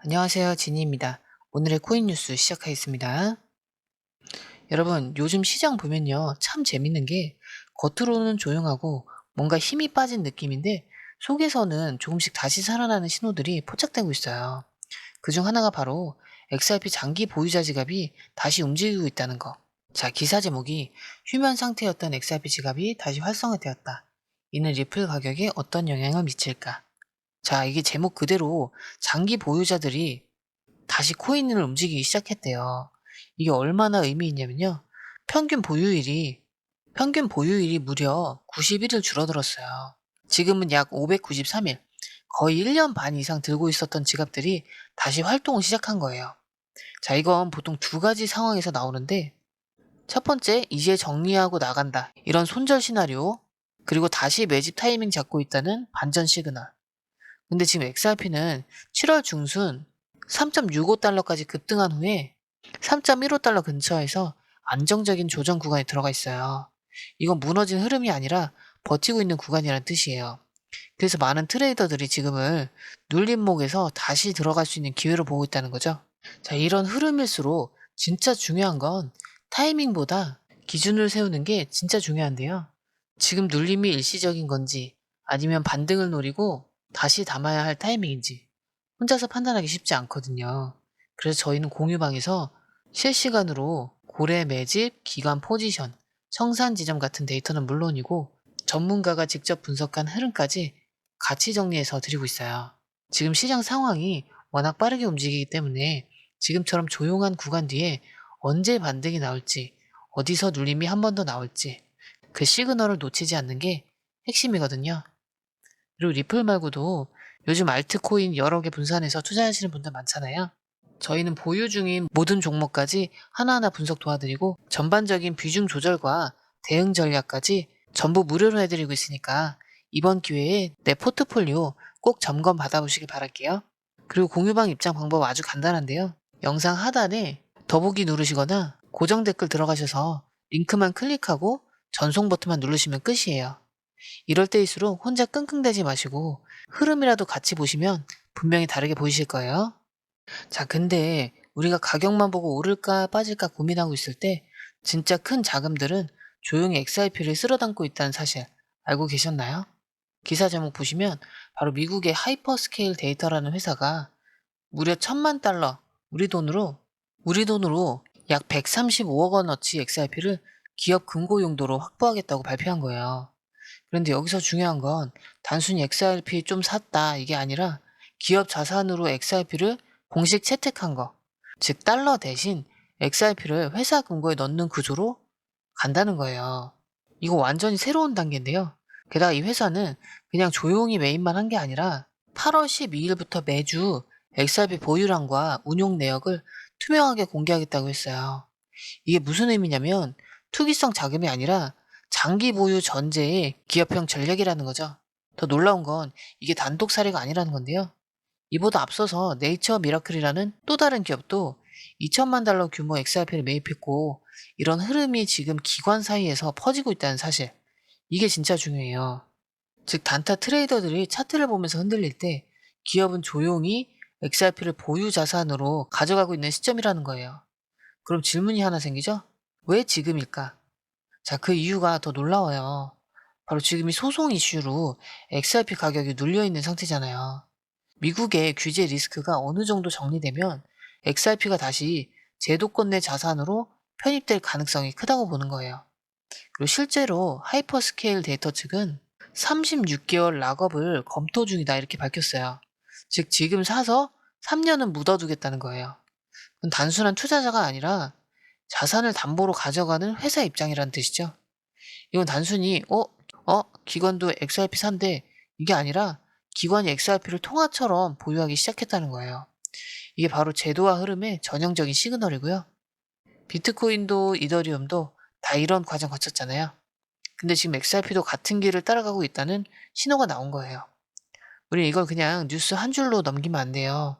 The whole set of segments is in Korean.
안녕하세요. 지니입니다. 오늘의 코인 뉴스 시작하겠습니다. 여러분, 요즘 시장 보면요. 참 재밌는 게 겉으로는 조용하고 뭔가 힘이 빠진 느낌인데 속에서는 조금씩 다시 살아나는 신호들이 포착되고 있어요. 그중 하나가 바로 XRP 장기 보유자 지갑이 다시 움직이고 있다는 거. 자, 기사 제목이 휴면 상태였던 XRP 지갑이 다시 활성화되었다. 이는 리플 가격에 어떤 영향을 미칠까? 자, 이게 제목 그대로 장기 보유자들이 다시 코인을 움직이기 시작했대요. 이게 얼마나 의미 있냐면요. 평균 보유일이 평균 보유일이 무려 91일 줄어들었어요. 지금은 약 593일, 거의 1년 반 이상 들고 있었던 지갑들이 다시 활동을 시작한 거예요. 자, 이건 보통 두 가지 상황에서 나오는데, 첫 번째, 이제 정리하고 나간다. 이런 손절 시나리오, 그리고 다시 매집 타이밍 잡고 있다는 반전 시그널. 근데 지금 XRP는 7월 중순 3.65달러까지 급등한 후에 3.15달러 근처에서 안정적인 조정 구간에 들어가 있어요. 이건 무너진 흐름이 아니라 버티고 있는 구간이라는 뜻이에요. 그래서 많은 트레이더들이 지금을 눌림목에서 다시 들어갈 수 있는 기회로 보고 있다는 거죠. 자, 이런 흐름일수록 진짜 중요한 건 타이밍보다 기준을 세우는 게 진짜 중요한데요. 지금 눌림이 일시적인 건지 아니면 반등을 노리고 다시 담아야 할 타이밍인지 혼자서 판단하기 쉽지 않거든요. 그래서 저희는 공유방에서 실시간으로 고래 매집, 기관 포지션, 청산 지점 같은 데이터는 물론이고 전문가가 직접 분석한 흐름까지 같이 정리해서 드리고 있어요. 지금 시장 상황이 워낙 빠르게 움직이기 때문에 지금처럼 조용한 구간 뒤에 언제 반등이 나올지, 어디서 눌림이 한 번 더 나올지 그 시그널을 놓치지 않는 게 핵심이거든요. 그리고 리플 말고도 요즘 알트코인 여러 개 분산해서 투자하시는 분들 많잖아요. 저희는 보유 중인 모든 종목까지 하나하나 분석 도와드리고 전반적인 비중 조절과 대응 전략까지 전부 무료로 해드리고 있으니까 이번 기회에 내 포트폴리오 꼭 점검 받아보시길 바랄게요. 그리고 공유방 입장 방법 아주 간단한데요. 영상 하단에 더보기 누르시거나 고정 댓글 들어가셔서 링크만 클릭하고 전송 버튼만 누르시면 끝이에요. 이럴 때일수록 혼자 끙끙대지 마시고 흐름이라도 같이 보시면 분명히 다르게 보이실 거예요. 자, 근데 우리가 가격만 보고 오를까 빠질까 고민하고 있을 때 진짜 큰 자금들은 조용히 XRP를 쓸어담고 있다는 사실 알고 계셨나요? 기사 제목 보시면 바로 미국의 하이퍼스케일 데이터라는 회사가 무려 1,000만 달러, 우리 돈으로 약 135억 원어치 XRP를 기업 금고 용도로 확보하겠다고 발표한 거예요. 그런데 여기서 중요한 건 단순히 XRP 좀 샀다 이게 아니라 기업 자산으로 XRP를 공식 채택한 거. 즉 달러 대신 XRP를 회사 금고에 넣는 구조로 간다는 거예요. 이거 완전히 새로운 단계인데요. 게다가 이 회사는 그냥 조용히 매입만 한 게 아니라 8월 12일부터 매주 XRP 보유량과 운용 내역을 투명하게 공개하겠다고 했어요. 이게 무슨 의미냐면 투기성 자금이 아니라 장기 보유 전제의 기업형 전략이라는 거죠. 더 놀라운 건 이게 단독 사례가 아니라는 건데요. 이보다 앞서서 네이처 미라클이라는 또 다른 기업도 2천만 달러 규모 XRP를 매입했고 이런 흐름이 지금 기관 사이에서 퍼지고 있다는 사실. 이게 진짜 중요해요. 즉 단타 트레이더들이 차트를 보면서 흔들릴 때 기업은 조용히 XRP를 보유 자산으로 가져가고 있는 시점이라는 거예요. 그럼 질문이 하나 생기죠? 왜 지금일까? 자, 그 이유가 더 놀라워요. 바로 지금 이 소송 이슈로 XRP 가격이 눌려 있는 상태잖아요. 미국의 규제 리스크가 어느 정도 정리되면 XRP가 다시 제도권 내 자산으로 편입될 가능성이 크다고 보는 거예요. 그리고 실제로 하이퍼스케일 데이터 측은 36개월 락업을 검토 중이다 이렇게 밝혔어요. 즉 지금 사서 3년은 묻어두겠다는 거예요. 그건 단순한 투자자가 아니라 자산을 담보로 가져가는 회사 입장이라는 뜻이죠. 이건 단순히 기관도 XRP 산대 이게 아니라 기관이 XRP를 통화처럼 보유하기 시작했다는 거예요. 이게 바로 제도와 흐름의 전형적인 시그널이고요. 비트코인도 이더리움도 다 이런 과정 거쳤잖아요. 근데 지금 XRP도 같은 길을 따라가고 있다는 신호가 나온 거예요. 우리 이걸 그냥 뉴스 한 줄로 넘기면 안 돼요.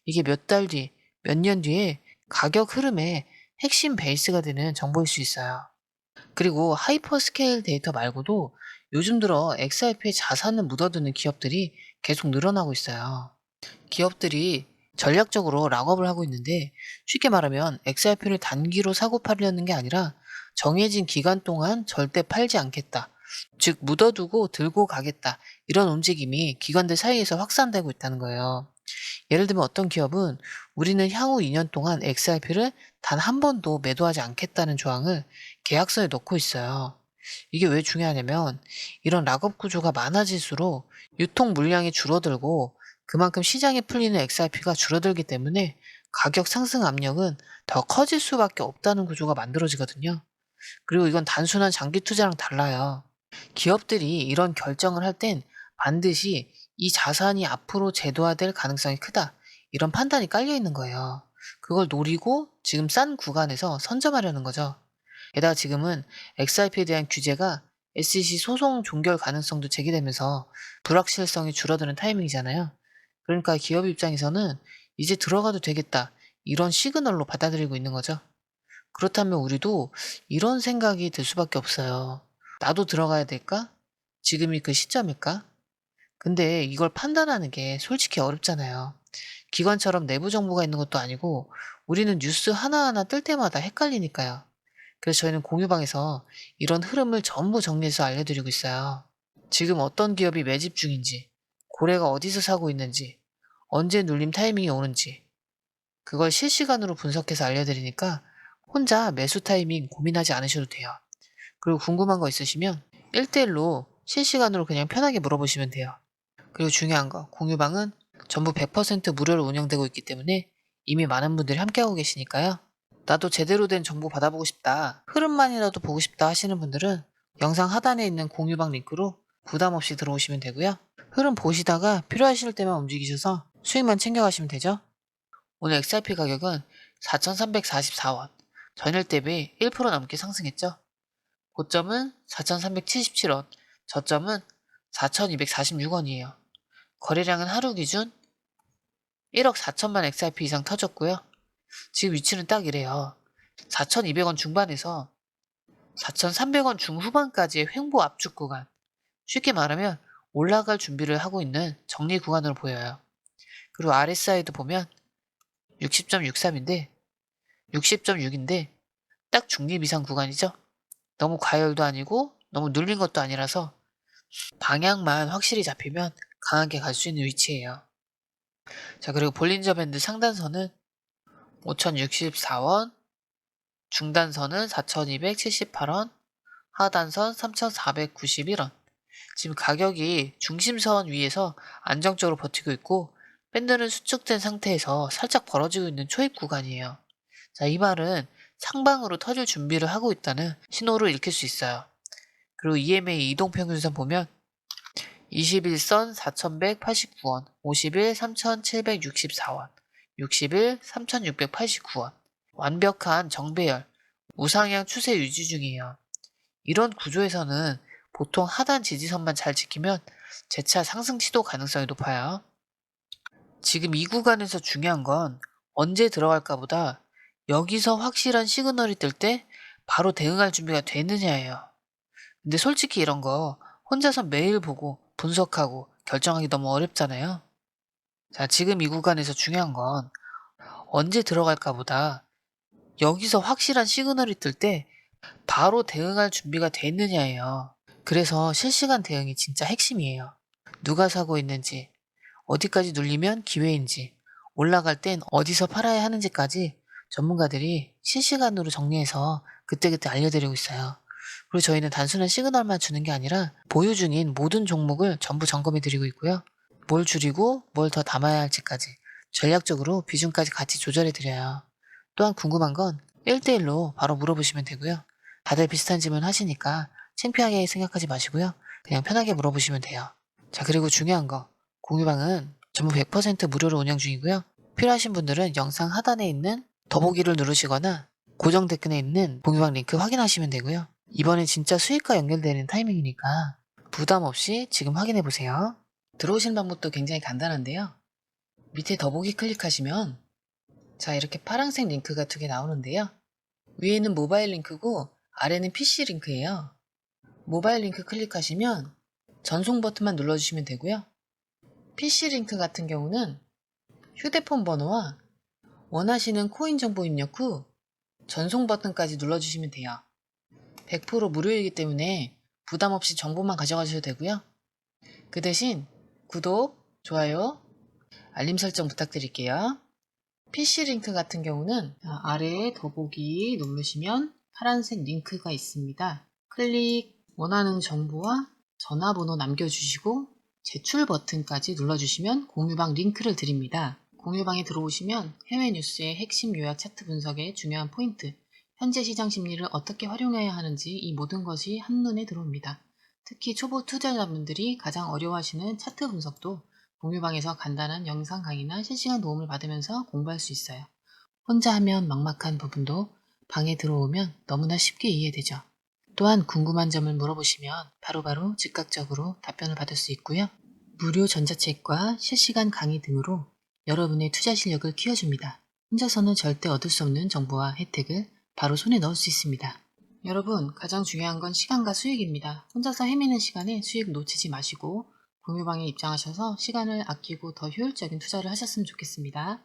이게 몇 달 뒤, 몇 년 뒤에 가격 흐름의 핵심 베이스가 되는 정보일 수 있어요. 그리고 하이퍼스케일 데이터 말고도 요즘 들어 XRP에 자산을 묻어두는 기업들이 계속 늘어나고 있어요. 기업들이 전략적으로 락업을 하고 있는데 쉽게 말하면 XRP를 단기로 사고 팔려는 게 아니라 정해진 기간 동안 절대 팔지 않겠다. 즉 묻어두고 들고 가겠다. 이런 움직임이 기관들 사이에서 확산되고 있다는 거예요. 예를 들면 어떤 기업은 우리는 향후 2년 동안 XRP를 단 한 번도 매도하지 않겠다는 조항을 계약서에 넣고 있어요. 이게 왜 중요하냐면 이런 락업 구조가 많아질수록 유통 물량이 줄어들고 그만큼 시장에 풀리는 XRP가 줄어들기 때문에 가격 상승 압력은 더 커질 수밖에 없다는 구조가 만들어지거든요. 그리고 이건 단순한 장기 투자랑 달라요. 기업들이 이런 결정을 할 땐 반드시 이 자산이 앞으로 제도화될 가능성이 크다. 이런 판단이 깔려 있는 거예요. 그걸 노리고 지금 싼 구간에서 선점하려는 거죠. 게다가 지금은 XRP에 대한 규제가 SEC 소송 종결 가능성도 제기되면서 불확실성이 줄어드는 타이밍이잖아요. 그러니까 기업 입장에서는 이제 들어가도 되겠다. 이런 시그널로 받아들이고 있는 거죠. 그렇다면 우리도 이런 생각이 들 수밖에 없어요. 나도 들어가야 될까? 지금이 그 시점일까? 근데 이걸 판단하는 게 솔직히 어렵잖아요. 기관처럼 내부 정보가 있는 것도 아니고 우리는 뉴스 하나하나 뜰 때마다 헷갈리니까요. 그래서 저희는 공유방에서 이런 흐름을 전부 정리해서 알려드리고 있어요. 지금 어떤 기업이 매집 중인지, 고래가 어디서 사고 있는지, 언제 눌림 타이밍이 오는지, 그걸 실시간으로 분석해서 알려드리니까 혼자 매수 타이밍 고민하지 않으셔도 돼요. 그리고 궁금한 거 있으시면 1대1로 실시간으로 그냥 편하게 물어보시면 돼요. 그리고 중요한 거, 공유방은 전부 100% 무료로 운영되고 있기 때문에 이미 많은 분들이 함께하고 계시니까요. 나도 제대로 된 정보 받아보고 싶다, 흐름만이라도 보고 싶다 하시는 분들은 영상 하단에 있는 공유방 링크로 부담 없이 들어오시면 되고요. 흐름 보시다가 필요하실 때만 움직이셔서 수익만 챙겨가시면 되죠. 오늘 XRP 가격은 4,344원, 전일 대비 1% 넘게 상승했죠. 고점은 4,377원, 저점은 4,246원이에요. 거래량은 하루 기준 1억 4천만 XRP 이상 터졌고요. 지금 위치는 딱 이래요. 4,200원 중반에서 4,300원 중후반까지의 횡보 압축 구간. 쉽게 말하면 올라갈 준비를 하고 있는 정리 구간으로 보여요. 그리고 RSI도 보면 60.63인데 60.6인데 딱 중립 이상 구간이죠. 너무 과열도 아니고 너무 눌린 것도 아니라서 방향만 확실히 잡히면 강하게 갈 수 있는 위치예요. 자, 그리고 볼린저 밴드 상단선은 5,064원, 중단선은 4,278원, 하단선 3,491원. 지금 가격이 중심선 위에서 안정적으로 버티고 있고 밴드는 수축된 상태에서 살짝 벌어지고 있는 초입 구간이에요. 자, 이 말은 상방으로 터질 준비를 하고 있다는 신호를 읽힐 수 있어요. 그리고 EMA 이동평균선 보면 21선 4,189원, 50일 3,764원, 60일 3,689원. 완벽한 정배열, 우상향 추세 유지 중이에요. 이런 구조에서는 보통 하단 지지선만 잘 지키면 재차 상승 시도 가능성이 높아요. 지금 이 구간에서 중요한 건 언제 들어갈까 보다 여기서 확실한 시그널이 뜰 때 바로 대응할 준비가 되느냐예요. 근데 솔직히 이런 거 혼자서 매일 보고 분석하고 결정하기 너무 어렵잖아요. 자, 지금 이 구간에서 중요한 건 언제 들어갈까 보다 여기서 확실한 시그널이 뜰 때 바로 대응할 준비가 됐느냐예요. 그래서 실시간 대응이 진짜 핵심이에요. 누가 사고 있는지, 어디까지 눌리면 기회인지, 올라갈 땐 어디서 팔아야 하는지까지 전문가들이 실시간으로 정리해서 그때그때 알려드리고 있어요. 그리고 저희는 단순한 시그널만 주는 게 아니라 보유 중인 모든 종목을 전부 점검해 드리고 있고요. 뭘 줄이고 뭘 더 담아야 할지까지 전략적으로 비중까지 같이 조절해 드려요. 또한 궁금한 건 1대1로 바로 물어보시면 되고요. 다들 비슷한 질문 하시니까 창피하게 생각하지 마시고요. 그냥 편하게 물어보시면 돼요. 자, 그리고 중요한 거, 공유방은 전부 100% 무료로 운영 중이고요. 필요하신 분들은 영상 하단에 있는 더보기를 누르시거나 고정 댓글에 있는 공유방 링크 확인하시면 되고요. 이번엔 진짜 수익과 연결되는 타이밍이니까 부담 없이 지금 확인해 보세요. 들어오신 방법도 굉장히 간단한데요. 밑에 더보기 클릭하시면 자, 이렇게 파란색 링크가 두 개 나오는데요. 위에는 모바일 링크고 아래는 PC 링크예요. 모바일 링크 클릭하시면 전송 버튼만 눌러주시면 되고요. PC 링크 같은 경우는 휴대폰 번호와 원하시는 코인 정보 입력 후 전송 버튼까지 눌러주시면 돼요. 100% 무료이기 때문에 부담 없이 정보만 가져가셔도 되고요. 그 대신 구독, 좋아요, 알림 설정 부탁드릴게요. PC 링크 같은 경우는 아래에 더보기 누르시면 파란색 링크가 있습니다. 클릭, 원하는 정보와 전화번호 남겨주시고 제출 버튼까지 눌러주시면 공유방 링크를 드립니다. 공유방에 들어오시면 해외 뉴스의 핵심 요약 차트 분석의 중요한 포인트, 현재 시장 심리를 어떻게 활용해야 하는지 이 모든 것이 한눈에 들어옵니다. 특히 초보 투자자분들이 가장 어려워하시는 차트 분석도 공유방에서 간단한 영상 강의나 실시간 도움을 받으면서 공부할 수 있어요. 혼자 하면 막막한 부분도 방에 들어오면 너무나 쉽게 이해되죠. 또한 궁금한 점을 물어보시면 바로바로 즉각적으로 답변을 받을 수 있고요. 무료 전자책과 실시간 강의 등으로 여러분의 투자 실력을 키워줍니다. 혼자서는 절대 얻을 수 없는 정보와 혜택을 바로 손에 넣을 수 있습니다. 여러분, 가장 중요한 건 시간과 수익입니다. 혼자서 헤매는 시간에 수익 놓치지 마시고 공유방에 입장하셔서 시간을 아끼고 더 효율적인 투자를 하셨으면 좋겠습니다.